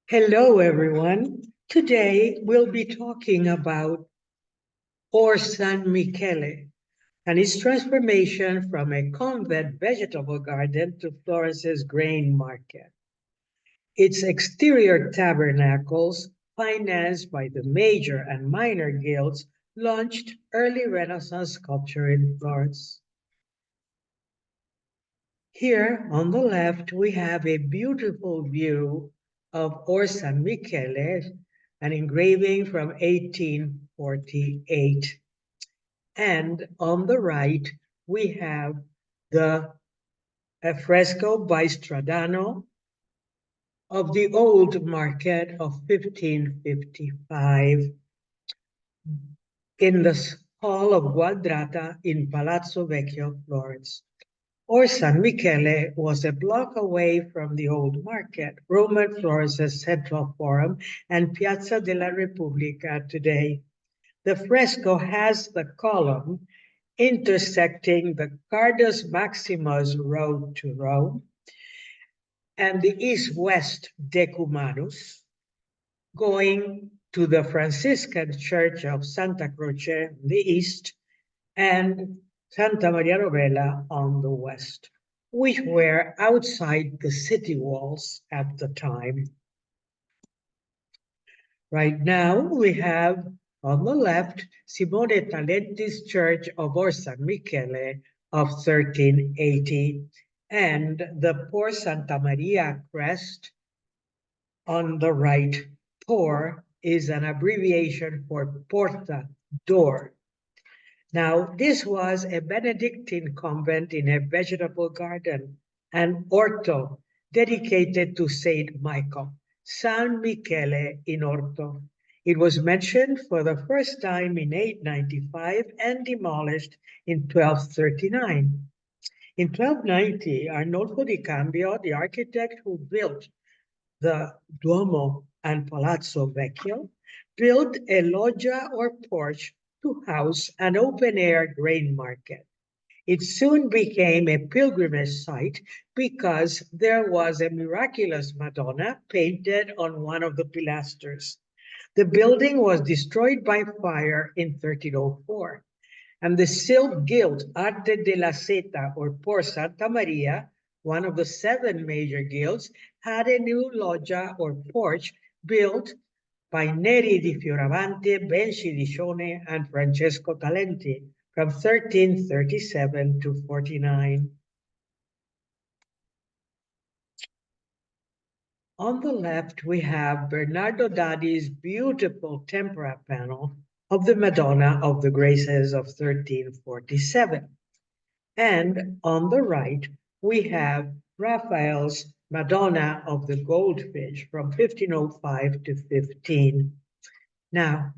Hello, everyone. Today we'll be talking about Orsanmichele and its transformation from a convent vegetable garden to Florence's grain market. Its exterior tabernacles, financed by the major and minor guilds, launched early Renaissance sculpture in Florence. Here on the left, we have a beautiful view of Orsanmichele, an engraving from 1848. And on the right, we have a fresco by Stradano of the old market of 1555 in the hall of Gualdrata in Palazzo Vecchio, Florence. Orsanmichele was a block away from the old market, Roman Florence's central forum, and Piazza della Repubblica today. The fresco has the column intersecting the Cardus Maximus road to Rome and the east-west Decumanus, going to the Franciscan Church of Santa Croce on the east and Santa Maria Novella on the west, which were outside the city walls at the time. Right now, we have on the left Simone Talenti's Church of Orsanmichele of 1380 and the Por Santa Maria crest on the right. Por is an abbreviation for porta, door. Now, this was a Benedictine convent in a vegetable garden, an orto dedicated to Saint Michael, San Michele in Orto. It was mentioned for the first time in 895 and demolished in 1239. In 1290, Arnolfo di Cambio, the architect who built the Duomo and Palazzo Vecchio, built a loggia or porch to house an open-air grain market. It soon became a pilgrimage site because there was a miraculous Madonna painted on one of the pilasters. The building was destroyed by fire in 1304, and the silk guild Arte della Seta, or Por Santa Maria, one of the 7 major guilds, had a new loggia or porch built by Neri di Fioravante, Benci di Cione, and Francesco Talenti from 1337 to 49. On the left, we have Bernardo Daddi's beautiful tempera panel of the Madonna of the Graces of 1347. And on the right, we have Raphael's Madonna of the Goldfish from 1505 to 15. Now,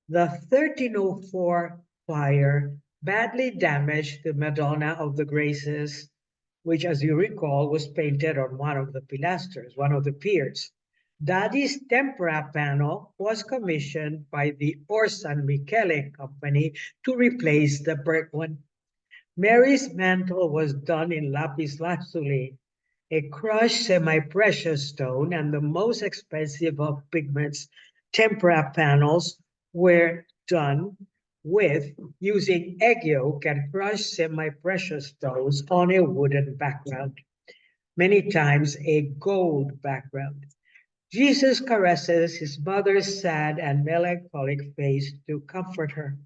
the 1304 fire badly damaged the Madonna of the Graces, which, as you recall, was painted on one of the pilasters, one of the piers. Daddi's tempera panel was commissioned by the Orsanmichele company to replace the burnt one. Mary's mantle was done in lapis lazuli, a crushed semi-precious stone, and the most expensive of pigments. Tempera panels were done with using egg yolk and crushed semi-precious stones on a wooden background, many times a gold background. Jesus caresses his mother's sad and melancholic face to comfort her.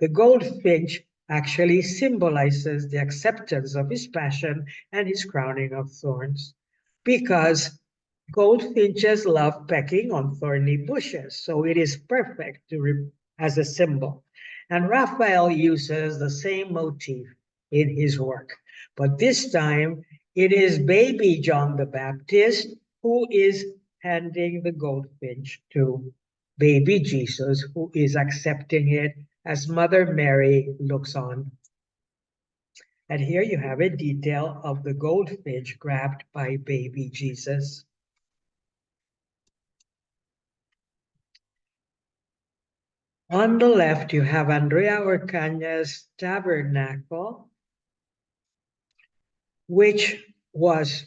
The goldfinch actually symbolizes the acceptance of his passion and his crowning of thorns, because goldfinches love pecking on thorny bushes, so it is perfect as a symbol. And Raphael uses the same motif in his work, but this time it is baby John the Baptist who is handing the goldfinch to baby Jesus, who is accepting it as Mother Mary looks on. And here you have a detail of the goldfinch grabbed by baby Jesus. On the left, you have Andrea Orcagna's tabernacle, which was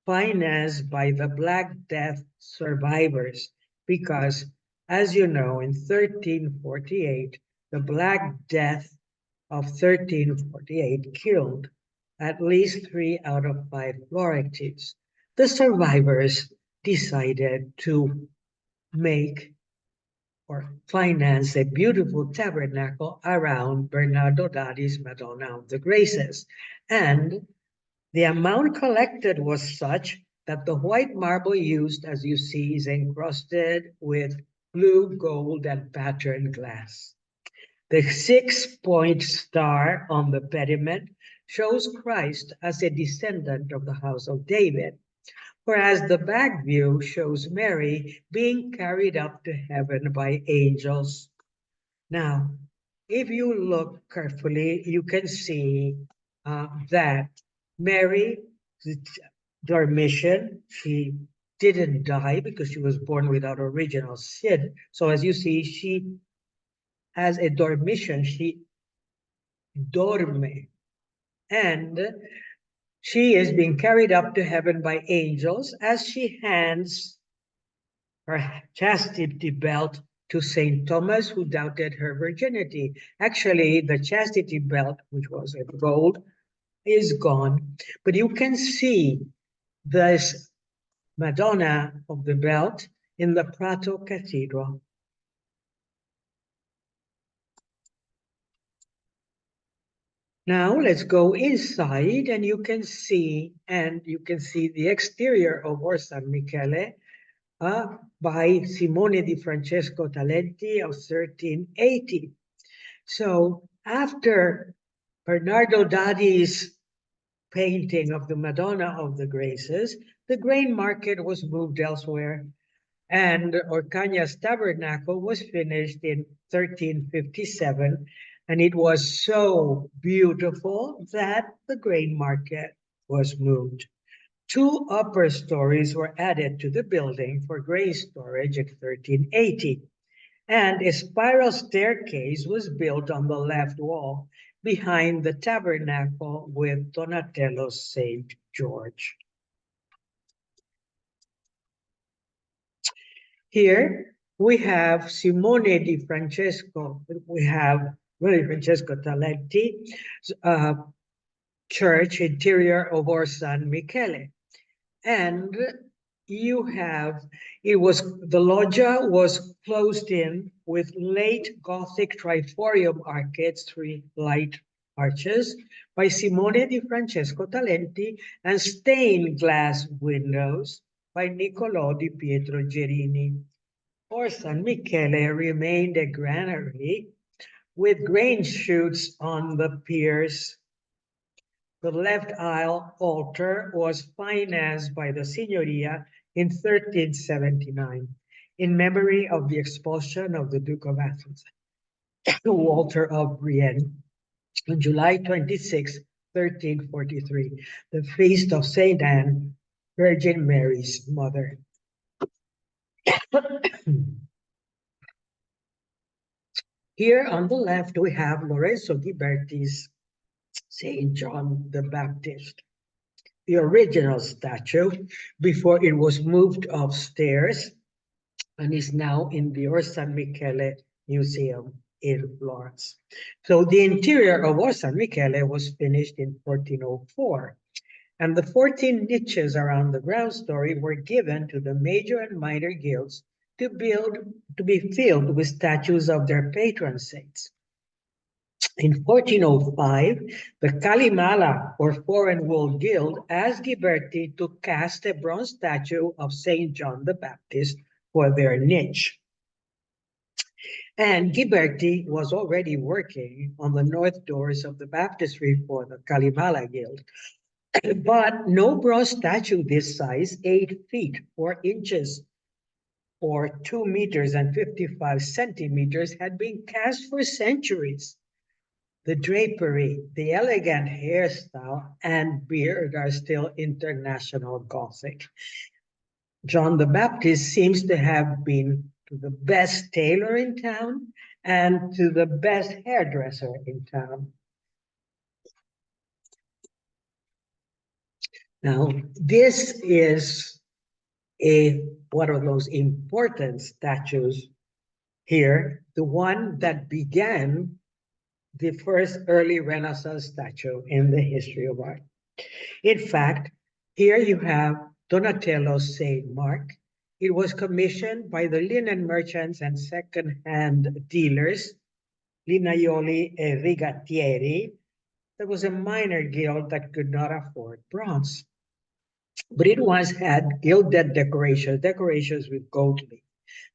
financed by the Black Death survivors, because, as you know, in 1348, the Black Death of 1348 killed at least 3 out of 5 Florentines. The survivors decided to make or finance a beautiful tabernacle around Bernardo Daddi's Madonna of the Graces. And the amount collected was such that the white marble used, as you see, is encrusted with blue, gold, and patterned glass. The 6-point star on the pediment shows Christ as a descendant of the house of David, whereas the back view shows Mary being carried up to heaven by angels. Now, if you look carefully, you can see that Mary, Dormition, she didn't die because she was born without original sin. So as you see, she has a dormition, she dorme, and she is being carried up to heaven by angels as she hands her chastity belt to St. Thomas, who doubted her virginity. Actually, the chastity belt, which was of gold, is gone, but you can see this Madonna of the belt in the Prato Cathedral. Now let's go inside, and you can see the exterior of Orsanmichele by Simone di Francesco Talenti of 1380. So after Bernardo Daddi's painting of the Madonna of the Graces, the grain market was moved elsewhere, and Orcagna's tabernacle was finished in 1357, and it was so beautiful that the grain market was moved. 2 upper stories were added to the building for grain storage in 1380, and a spiral staircase was built on the left wall behind the tabernacle with Donatello's Saint George. Here we have Simone di Francesco, we have Francesco Talenti, church interior of Orsanmichele. And you have, the loggia was closed in with late Gothic triforium arcades, 3 light arches, by Simone di Francesco Talenti, and stained glass windows by Niccolò di Pietro Gerini. Orsanmichele remained a granary with grain chutes on the piers. The left aisle altar was financed by the Signoria in 1379 in memory of the expulsion of the Duke of Athens, Walter of Brienne, on July 26, 1343, the feast of Saint Anne, Virgin Mary's mother. Here on the left, we have Lorenzo Ghiberti's Saint John the Baptist, the original statue before it was moved upstairs and is now in the Orsanmichele Museum in Florence. So the interior of Orsanmichele was finished in 1404, and the 14 niches around the ground story were given to the major and minor guilds to be filled with statues of their patron saints. In 1405, the Calimala, or Foreign World Guild, asked Ghiberti to cast a bronze statue of St. John the Baptist for their niche. And Ghiberti was already working on the north doors of the baptistry for the Calimala Guild. But no bronze statue this size, 8 feet, 4 inches, or 2 meters and 55 centimeters, had been cast for centuries. The drapery, the elegant hairstyle, and beard are still international Gothic. John the Baptist seems to have been to the best tailor in town and to the best hairdresser in town. Now, this is one of those important statues here, the one that began the first early Renaissance statue in the history of art. In fact, here you have Donatello's Saint Mark. It was commissioned by the linen merchants and second-hand dealers, Linaioli e Rigattieri. There was a minor guild that could not afford bronze, but it was had gilded decorations with gold leaf.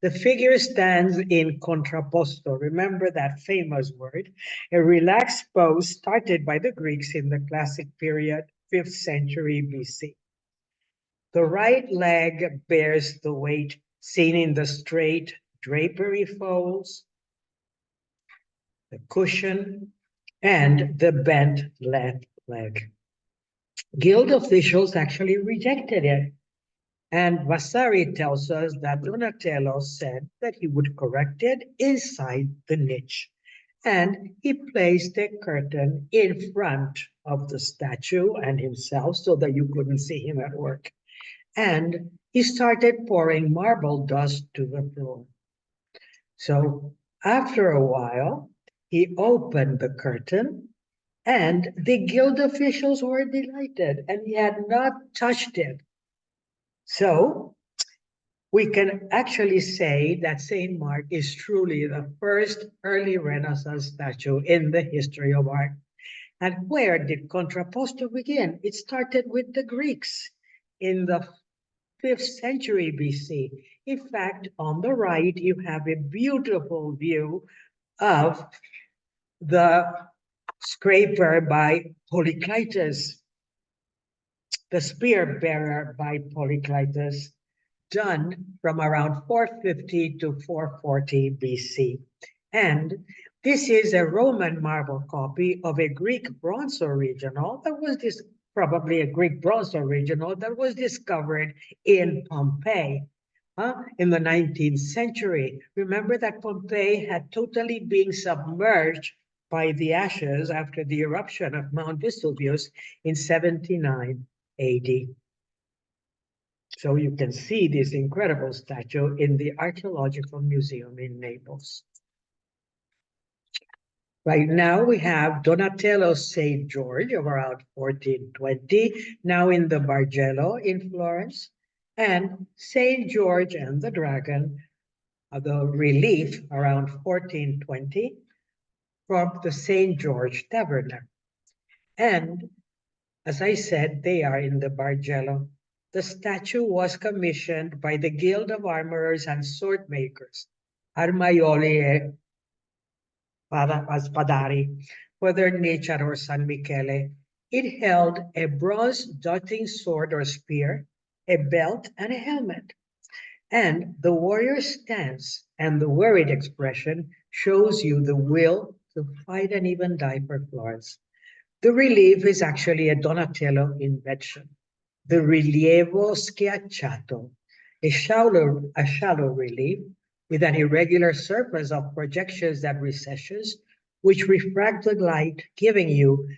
The figure stands in contrapposto. Remember that famous word? A relaxed pose started by the Greeks in the classic period, 5th century BC. The right leg bears the weight seen in the straight drapery folds, the cushion, and the bent left leg. Guild officials actually rejected it. And Vasari tells us that Donatello said that he would correct it inside the niche. And he placed a curtain in front of the statue and himself so that you couldn't see him at work. And he started pouring marble dust to the floor. So after a while, he opened the curtain and the guild officials were delighted and he had not touched it. So we can actually say that St. Mark is truly the first early Renaissance statue in the history of art. And where did contrapposto begin? It started with the Greeks in the 5th century BC. In fact, on the right, you have a beautiful view of the scraper by Polyclitus, the spear bearer by Polyclitus, done from around 450 to 440 BC. And this is a Roman marble copy of a Greek bronze original that was probably a Greek bronze original that was discovered in Pompeii in the 19th century. Remember that Pompeii had totally been submerged by the ashes after the eruption of Mount Vesuvius in 79 AD. So you can see this incredible statue in the Archaeological Museum in Naples. Right now we have Donatello's St. George of around 1420, now in the Bargello in Florence, and St. George and the Dragon, the relief around 1420 from the St. George Tabernacle. And as I said, they are in the Bargello. The statue was commissioned by the Guild of Armorers and Sword Makers, Armaioli e Spadari, for their niche at Orsanmichele. It held a bronze darting sword or spear, a belt, and a helmet. And the warrior's stance and the worried expression shows you the will to fight and even die for Florence. The relief is actually a Donatello invention. The rilievo schiacciato, a shallow relief with an irregular surface of projections and recessions, which refract the light, giving you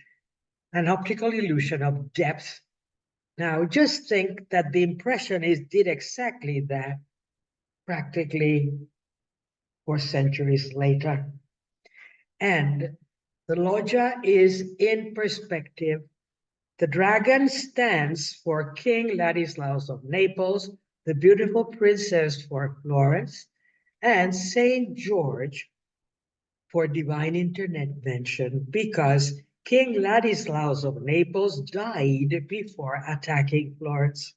an optical illusion of depth. Now, just think that the Impressionists did exactly that practically 4 centuries later. And the loggia is in perspective. The dragon stands for King Ladislaus of Naples, the beautiful princess for Florence, and Saint George for divine intervention, because King Ladislaus of Naples died before attacking Florence.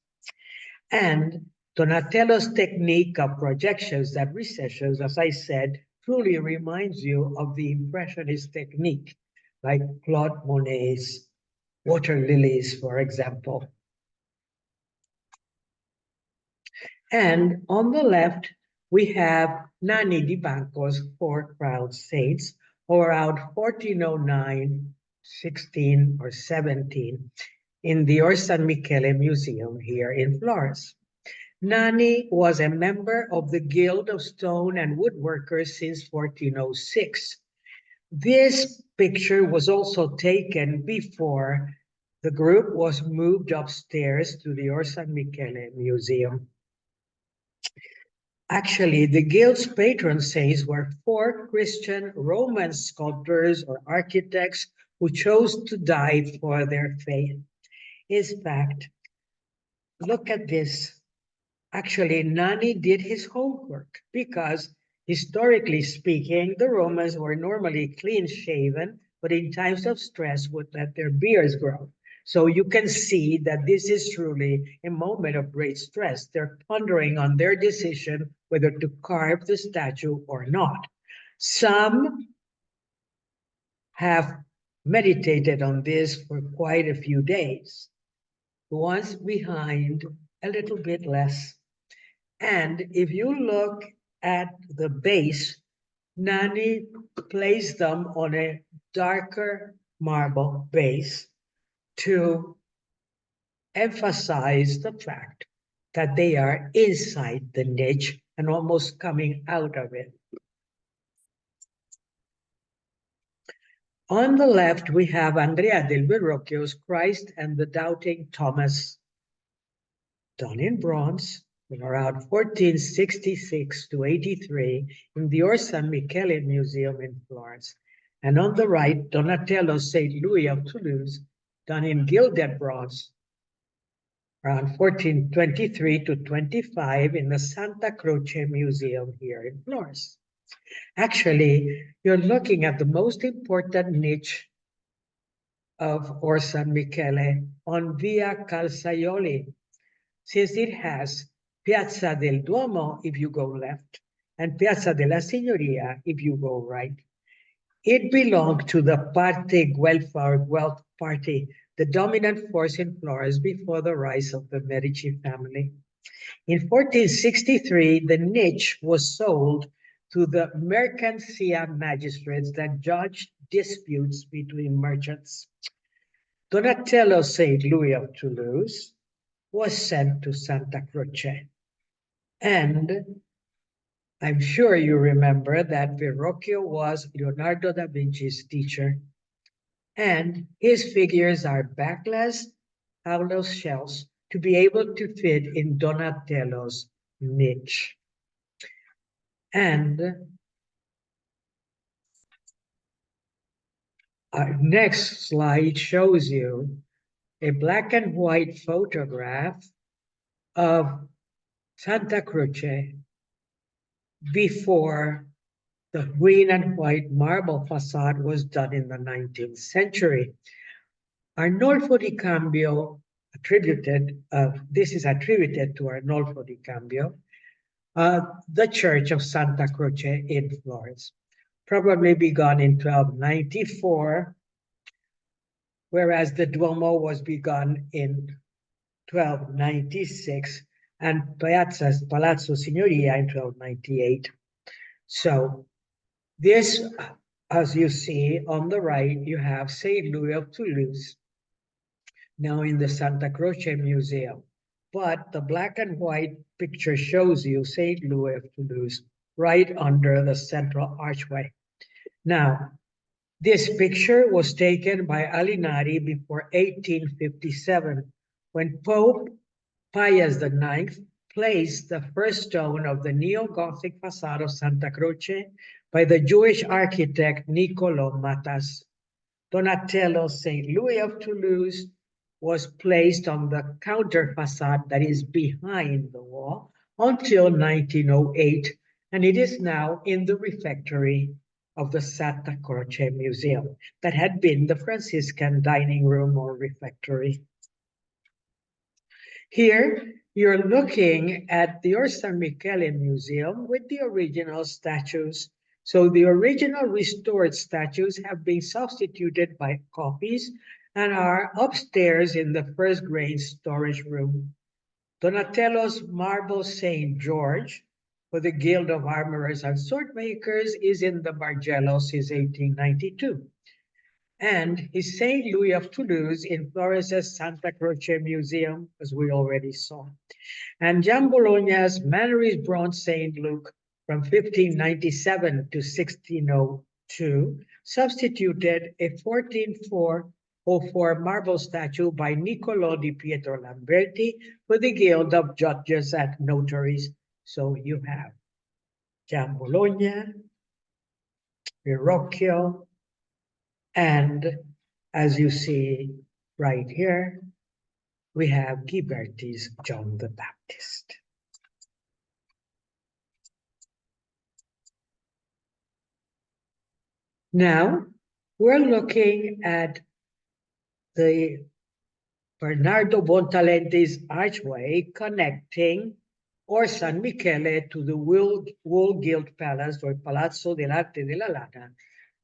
And Donatello's technique of projections and recessions, as I said, truly reminds you of the Impressionist technique, like Claude Monet's water lilies, for example. And on the left, we have Nanni di Banco's 4 crowned saints, around 1409, 16, or 17, in the Orsanmichele Museum here in Florence. Nanni was a member of the Guild of Stone and Woodworkers since 1406. This picture was also taken before The group was moved upstairs to the Orsanmichele Museum. Actually, the Guild's patron saints were 4 Christian Roman sculptors or architects who chose to die for their faith. In fact, look at this. Actually, Nani did his homework because, historically speaking, the Romans were normally clean-shaven, but in times of stress would let their beards grow. So you can see that this is truly a moment of great stress. They're pondering on their decision whether to carve the statue or not. Some have meditated on this for quite a few days. The ones behind, a little bit less. And if you look at the base, Nani placed them on a darker marble base to emphasize the fact that they are inside the niche and almost coming out of it. On the left, we have Andrea del Verrocchio's Christ and the Doubting Thomas, done in bronze, around 1466 to 83 in the Orsanmichele Museum in Florence. And on the right, Donatello's St. Louis of Toulouse, done in gilded bronze, around 1423 to 25 in the Santa Croce Museum here in Florence. Actually, you're looking at the most important niche of Orsanmichele on Via Calzaioli, since it has Piazza del Duomo if you go left, and Piazza della Signoria if you go right. It belonged to the Parte Guelfa or Guelph party, the dominant force in Florence before the rise of the Medici family. In 1463, the niche was sold to the mercancia magistrates that judged disputes between merchants. Donatello St. Louis of Toulouse was sent to Santa Croce. And I'm sure you remember that Verrocchio was Leonardo da Vinci's teacher. And his figures are backless hollow shells to be able to fit in Donatello's niche. And our next slide shows you a black and white photograph of Santa Croce before the green and white marble facade was done in the 19th century. Arnolfo di Cambio attributed, this is attributed to Arnolfo di Cambio, the Church of Santa Croce in Florence, probably begun in 1294, whereas the Duomo was begun in 1296 and Palazzo Signoria in 1298. So this, as you see on the right, you have St. Louis of Toulouse, now in the Santa Croce Museum. But the black and white picture shows you St. Louis of Toulouse right under the central archway. Now, this picture was taken by Alinari before 1857, when Pope Pius IX placed the first stone of the neo-Gothic facade of Santa Croce by the Jewish architect Niccolò Matas. Donatello St. Louis of Toulouse was placed on the counter facade that is behind the wall until 1908, and it is now in the refectory of the Santa Croce Museum that had been the Franciscan dining room or refectory. Here, you're looking at the Orsanmichele Museum with the original statues. So the original restored statues have been substituted by copies and are upstairs in the first grade storage room. Donatello's marble Saint George for the Guild of Armorers and Swordmakers is in the Bargello since 1892. And his St. Louis of Toulouse in Florence's Santa Croce Museum, as we already saw. And Gian Bologna's Mannerist bronze St. Luke from 1597 to 1602 substituted a 1404 1804 marble statue by Niccolò di Pietro Lamberti for the Guild of Judges and Notaries. So you have Gian Bologna, Verrocchio, and as you see right here, we have Ghiberti's John the Baptist. Now, we're looking at the Bernardo Bontalente's archway connecting Orsanmichele to the Wool Guild Palace, or Palazzo dell'Arte della Lana,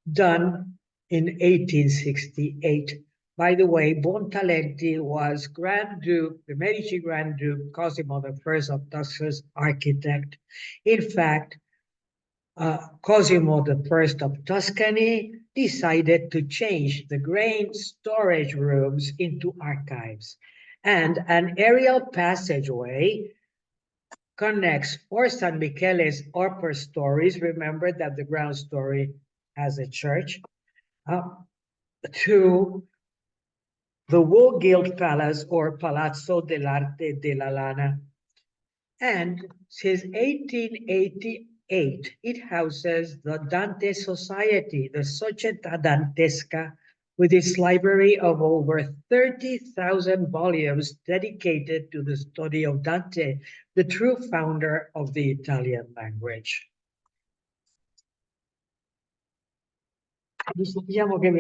done in 1868. By the way, Bontalenti was Grand Duke, the Medici Grand Duke Cosimo I of Tuscany's architect. In fact, Cosimo I of Tuscany decided to change the grain storage rooms into archives, and an aerial passageway connects Orsanmichele's upper stories. Remember that the ground story has a church, to the Wool Guild Palace, or Palazzo dell'Arte della Lana. And since 1888, it houses the Dante Society, the Società Dantesca, with its library of over 30,000 volumes dedicated to the study of Dante, the true founder of the Italian language. Diciamo che